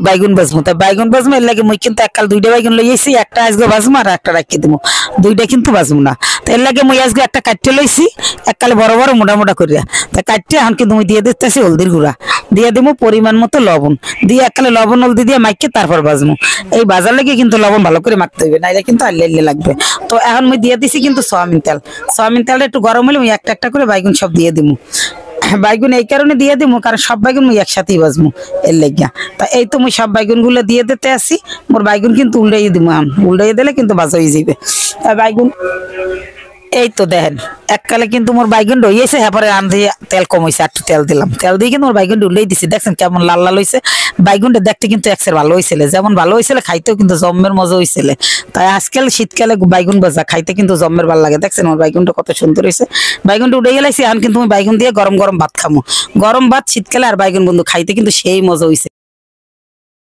বাইগুন বাজমু, তাই বাইগুন বাজমু এর লাগে মুই কিন্তু এককাল 2টা বাইগুন লইছি, একটা আজকে বাজমু আর একটা রাখি দিমু, 2টা কিন্তু বাজমু না। তো এর লাগে মুই আজকে একটা কাটতে লইছি এককালে বড় বড় মোটা মোটা করিয়া, তা কাটতে এখন কিন্তু মুই দিয়ে দিতেছি হলদির গুঁড়া, দিয়ে দিমু পরিমাণ মতো লবণ, দিয়ে এককালে লবণ হলদি দিয়ে মাইকে তারপর বাজমু। এই বাজার লাগে কিন্তু লবণ ভালো করে মাখতে হইবে, নাইলে কিন্তু আল্লে আল্লে লাগবে। তো এখন মুই দিয়ে দিছি কিন্তু সয়াবিন তেল, সয়াবিন তেলটা একটু গরম হলে মুই একটা একটা করে বাইগুন সব দিয়ে দিমু। বাইগুন এই কারণে দিয়ে দিমু কারণ সব বাইগুন মুই একসাথেই বাজমু এর লাগিয়া। তা এই তো মুই সব বাইগুন গুলো দিয়ে দিতে আসি, মোর বাইগুন কিন্তু উল্টাই দিমু, উল্টাই দিলে কিন্তু বাজা হয়ে যাবে বাইগুন। এই তো দেখেন এককালে কিন্তু মোর বাইগুন রয়েছে, হ্যাঁ পরে রান্ধি তেল কম হয়েছে, একটু তেল দিলাম, তেল দিয়ে কিন্তু মোর বাইগুন উল্লেই দিছি। দেখছেন কেমন লাল লাল হয়েছে বাইগুনটা, দেখতে কিন্তু একসের ভালো হয়েছিল, যেমন ভালো হয়েছিল খাইতেও কিন্তু জম্মের মজা হয়েছিল। তাই আজকাল শীতকালে বাইগুন ভাজা খাইতে কিন্তু জম্মের ভালো লাগে। দেখছেন আমার বাইগুনটা কত সুন্দর হয়েছে, বাইগুনটা উঠে গেলাইছি। এখন কিন্তু আমি বাইগুন দিয়ে গরম গরম ভাত খামো, গরম ভাত শীতকালে আর বাইগুন বন্ধু খাইতে কিন্তু সেই মজা হয়েছে।